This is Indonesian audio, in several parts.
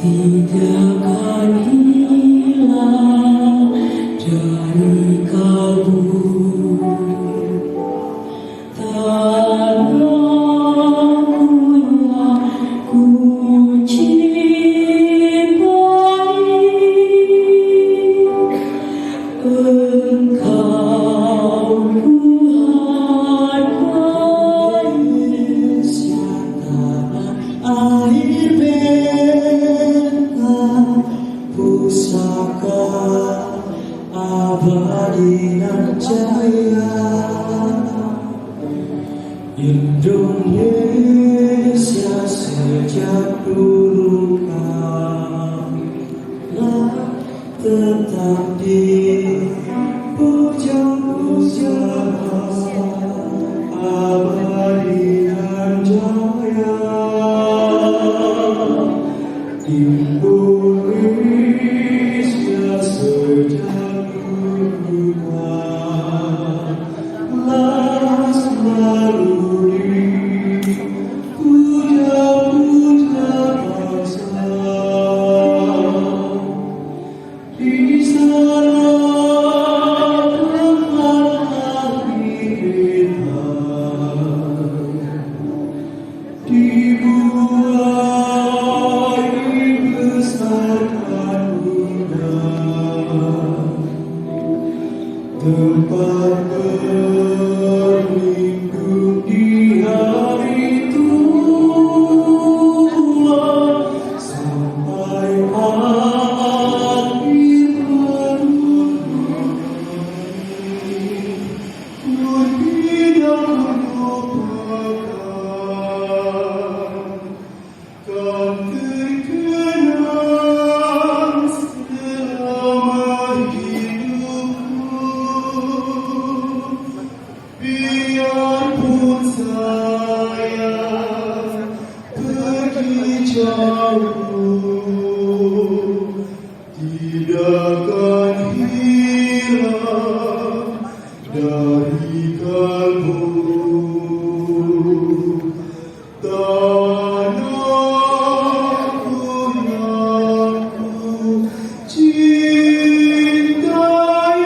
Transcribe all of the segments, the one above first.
tidak akan hilang dari kalbu. Tanahku yang ku cintai, Engkau ku hargai. Air beta pusaka abadi dan jaya, Indonesia sejak dulu kalah tetap dipuja-puja abadi dan jaya. Indonesia sejak dulu kalah selalu dipuja-puja bangsa. Di sana tempat hati kita dibuai dibesarkan bunda, tempat berlindung di hari tua sampai akhir dunia. Ku tidak melupakan, kan terkenang selama hidupku. Biarpun saya pergi jauh, tidak akan hilang dari kalbu. Tanahku yang ku cintai,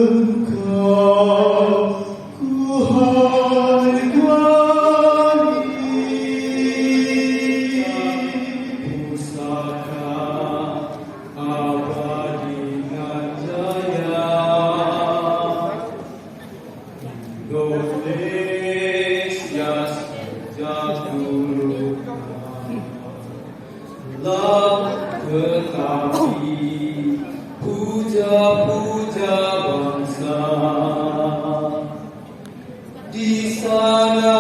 Engkau ku hargai. Pusaka abadi dan jaya, Indonesia sejak dulu kalah tetapi puja-puja bangsa. Di sana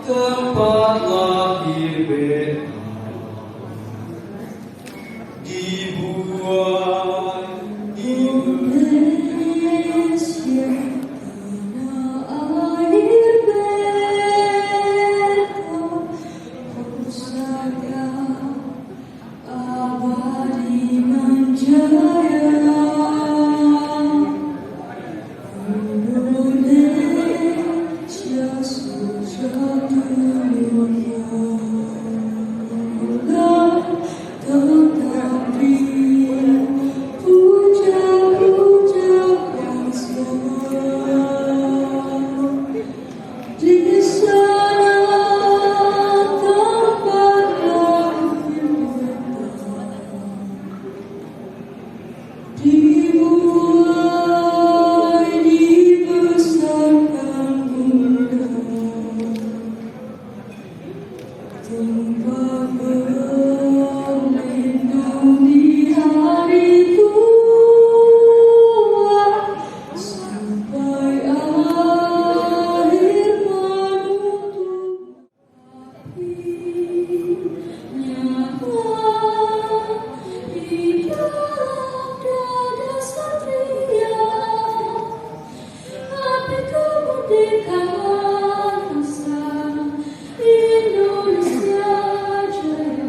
tempat lahir beta dibuat Indonesia tanah air beta pusaka abadi nan jaya. Indonesia sejak dulu kalah tetap dipuja-puja bangsa. Di sana tempat lahir beta dibuai dibesarkan bunda, tempat berlindung di hari tua sampai akhir menutup. Nyata di dalam dada satria, api kemerdekaan bangsa Indonesia jaya.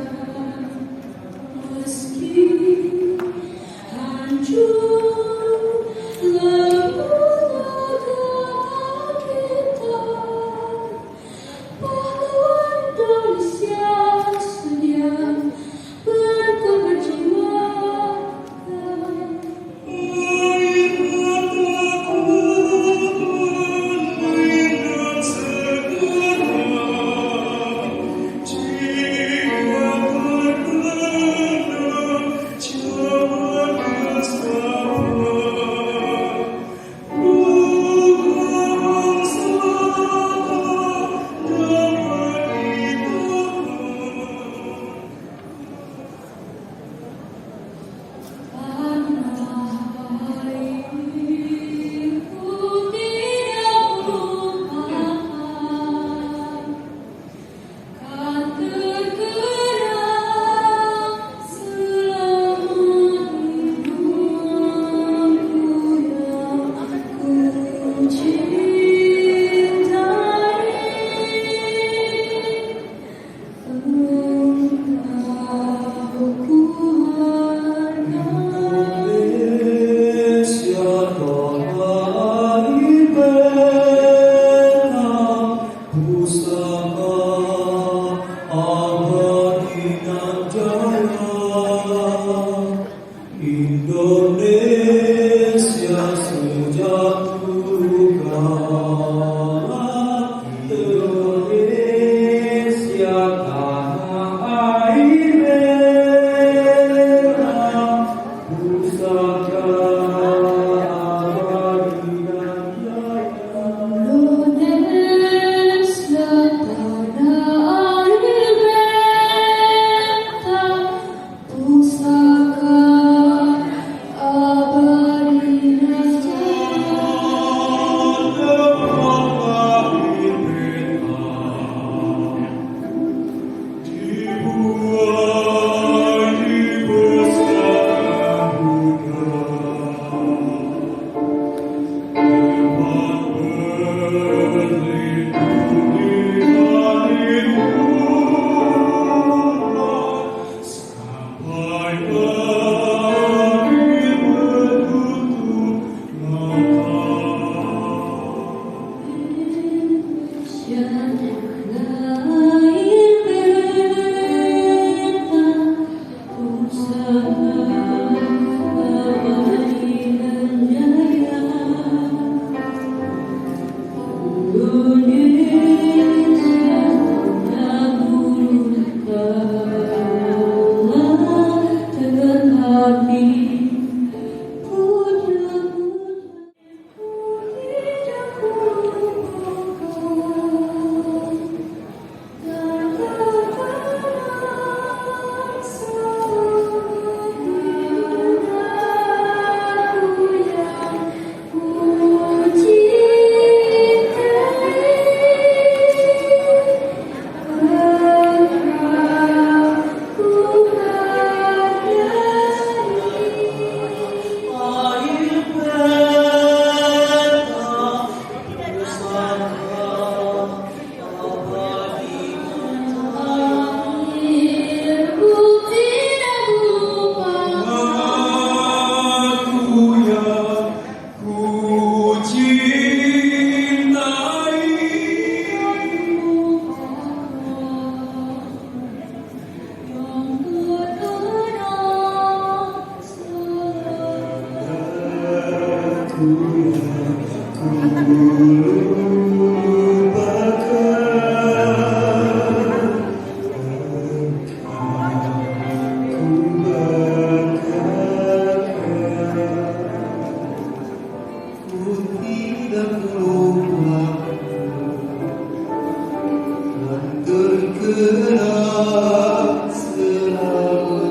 terkenal selama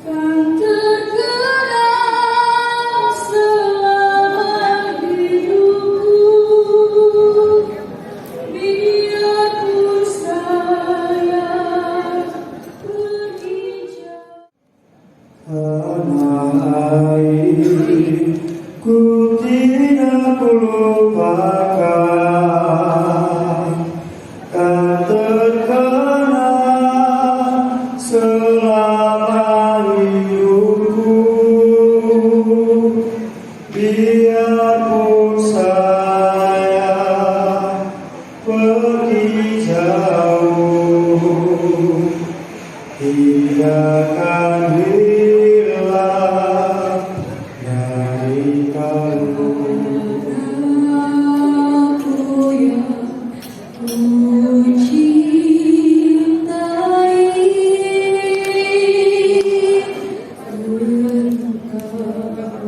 Kan terkenal selama hidupku, biarpun saya pergi jauh. tanah air ku tidak lupakan kan terkenal selama hidupku biarpun saya pergi jauh tidak akan hilang dari kamu. Aku yang ku cintai, engkau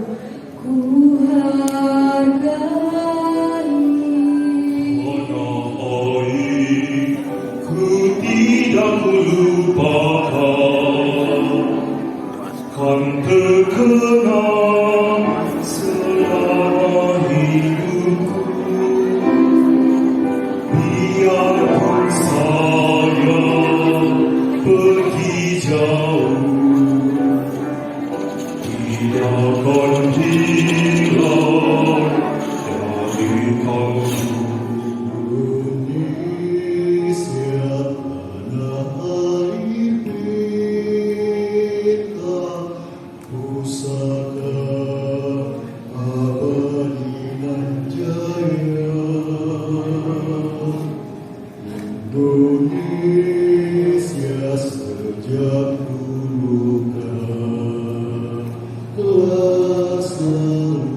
ku hargai. Ku tidak lupakan kan terkenal selama hidupku biarpun saya pergi jauh tidak akan hilang dari kamu. Indonesia tanah air beta, pusaka abadi nan jaya. Indonesia sejak dulu telah selalu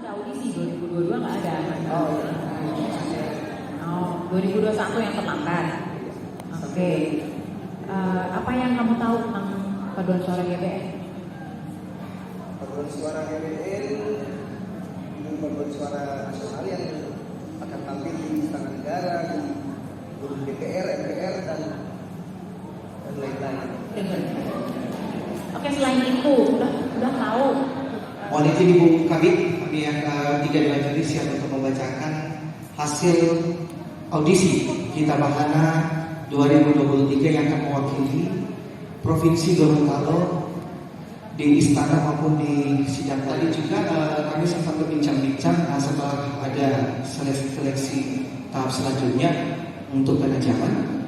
ada audisi, 2022 nggak ada. Oh, 2021 yang terlambat. Oke. Apa yang kamu tahu tentang paduan suara GBN? Paduan suara GBN ini paduan suara nasional yang akan tampil di Istana Negara, di gedung DPR, MPR dan lain-lain. Oke, selain itu udah tahu. Mohon izin Ibu Kabit, kami yang ketiga majelis yang untuk membacakan hasil audisi Gita Bahana 2023 yang akan mewakili Provinsi Gorontalo di istana maupun di sidang. Tadi juga kami sempat berbincang-bincang setelah ada seleksi tahap selanjutnya untuk penajaman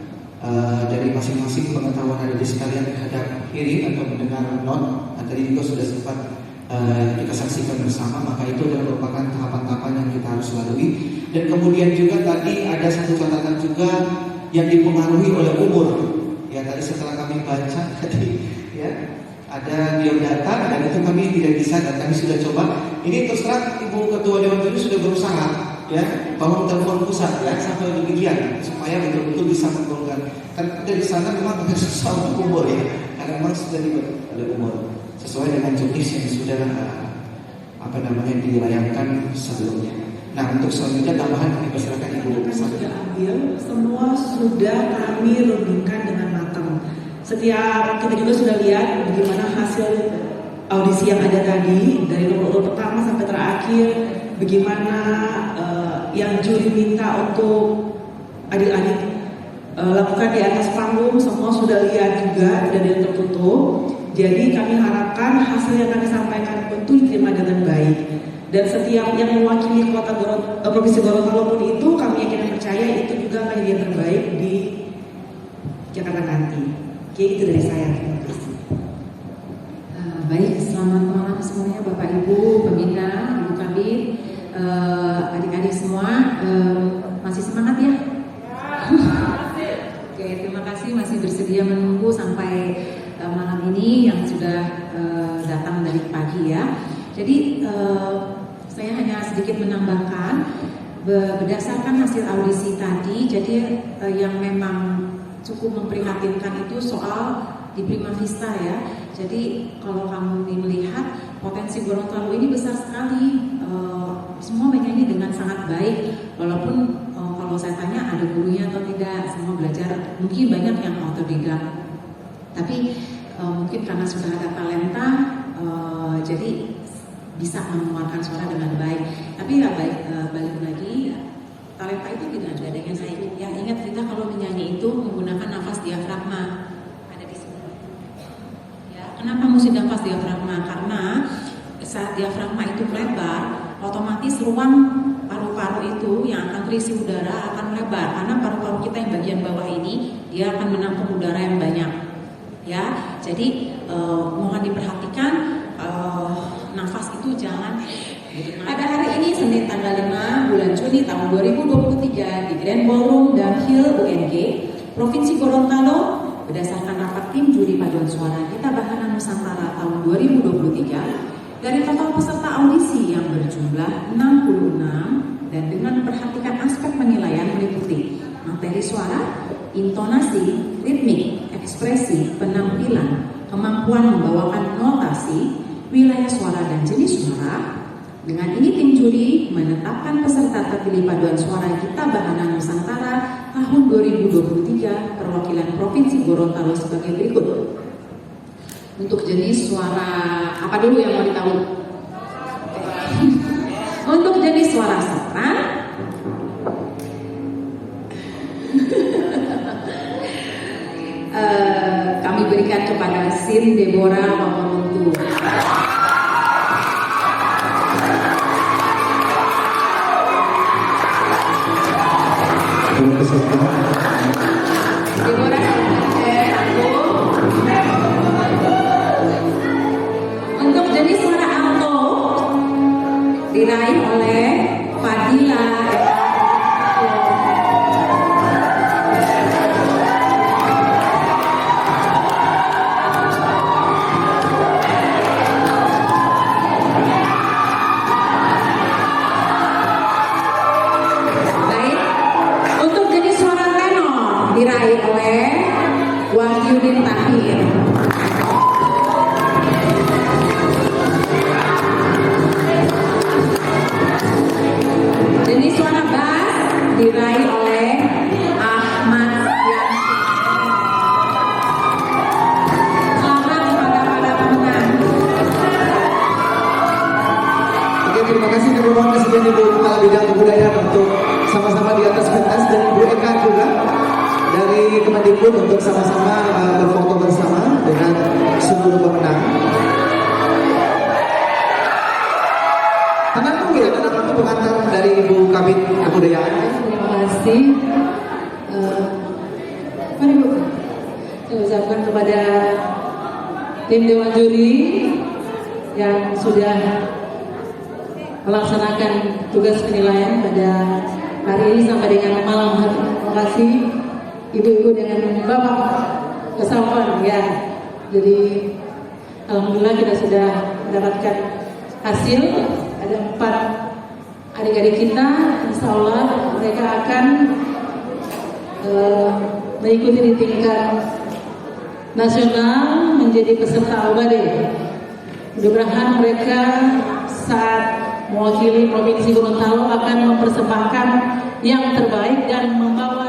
dari masing-masing pengetahuan ada di sekalian terhadap hearing atau mendengar not. Tadi juga sudah sempat kita saksikan bersama, maka itu adalah merupakan tahapan-tahapan yang kita harus lalui. Dan kemudian juga tadi ada satu catatan juga yang dipengaruhi oleh umur. Ya, tadi setelah kami baca tadi ya ada biodata dan itu kami tidak bisa, dan kami sudah coba. Ini terus terang Ibu Ketua Dewan Juri sudah berusaha ya bangun telepon pusat ya sampai demikian supaya betul-betul bisa menggolongkan. Kan dari sana memang agak susah untuk umur ya, karena memang sudah oleh umur sesuai dengan jenis yang sudah dilayangkan sebelumnya. Nah, untuk selanjutnya tambahan kami persilakan Ibu. Sudah ambil, semua sudah kami rundingkan dengan matang. Setiap kita juga sudah lihat bagaimana hasil audisi yang ada tadi dari nomor urut pertama sampai terakhir, bagaimana yang juri minta untuk adik-adik lakukan di atas panggung, semua sudah lihat juga, tidak ada yang tertutup. Jadi kami harapkan hasil yang kami sampaikan tentu diterima dengan baik. Dan setiap yang mewakili kota Provinsi Gorontalo pun itu kami yakin percaya itu juga akan jadi yang terbaik di Jakarta nanti. Oke, itu dari saya. Terima kasih. Baik, selamat malam semuanya Bapak Ibu, Pembina, Ibu Kabit, adik-adik semua. Masih semangat ya? Oke, terima kasih masih bersedia menunggu sampai malam ini yang sudah datang dari pagi ya. Jadi saya hanya sedikit menambahkan berdasarkan hasil audisi tadi. Jadi yang memang cukup memprihatinkan itu soal di Prima Vista ya. Jadi kalau kamu melihat potensi Gorontalo ini besar sekali. Semua menyanyi dengan sangat baik. Walaupun kalau saya tanya ada gurunya atau tidak, semua belajar. Mungkin banyak yang autodidak. Tapi mungkin karena sudah ada talenta, jadi bisa mengeluarkan suara dengan baik. Tapi ya balik lagi, talenta itu tidak ada yang saya ingat. Ya, ingat kita kalau menyanyi itu menggunakan nafas diafragma. Ada di sini. Ya, kenapa mesti nafas diafragma? Karena saat diafragma itu melebar, otomatis ruang paru-paru itu yang akan terisi udara akan melebar. Karena paru-paru kita yang bagian bawah ini dia akan menampung udara yang banyak. Ya, jadi mohon diperhatikan nafas itu jangan. Pada hari ini Senin tanggal 5 bulan Juni tahun 2023 di Grand Ballroom Dunhill UNG Provinsi Gorontalo berdasarkan rapat tim juri paduan suara Gita Bahana Nusantara tahun 2023 dari total peserta audisi yang berjumlah 66 dan dengan memperhatikan aspek penilaian meliputi materi suara, intonasi, ritmik, ekspresi, penampilan, kemampuan membawakan notasi, wilayah suara dan jenis suara. Dengan ini tim juri menetapkan peserta terpilih paduan suara Gita Bahana Nusantara tahun 2023 perwakilan Provinsi Gorontalo sebagai berikut. Untuk jenis suara apa dulu yang mau ditahu? Untuk jenis suara sopran, kami berikan kepada Sin Deborah Papamuntu. Deborah aku. Untuk jenis suara alto diraih oleh Fadila. Baik. Untuk jenis suara tenor diraih oleh Wahyudin Tahir. Jenis suara bass diraih oleh Ahmad Yansi. Selamat kepada para pemenang. Oke, terima kasih teman-teman kesediaan Ibu Kepala Bidang Kebudayaan untuk sama-sama di atas pentas, dan Ibu Eka juga dari Kemendikbud untuk sama-sama berfoto bersama dengan seluruh pemenang. Tenang dulu ya, tenang dulu pengantar dari Ibu Kabid Kebudayaan. Terima kasih. Mari Bu, saya ucapkan kepada tim Dewan Juri yang sudah melaksanakan tugas penilaian pada hari ini sampai dengan malam hari. Terima kasih Ibu-ibu dengan Bapak kesamaan ya. Jadi alhamdulillah kita sudah mendapatkan hasil. Ada 4 adik-adik kita, insya Allah mereka akan mengikuti di tingkat nasional menjadi peserta Obade. Mudah-mudahan mereka saat mewakili Provinsi Gorontalo akan mempersembahkan yang terbaik dan membawa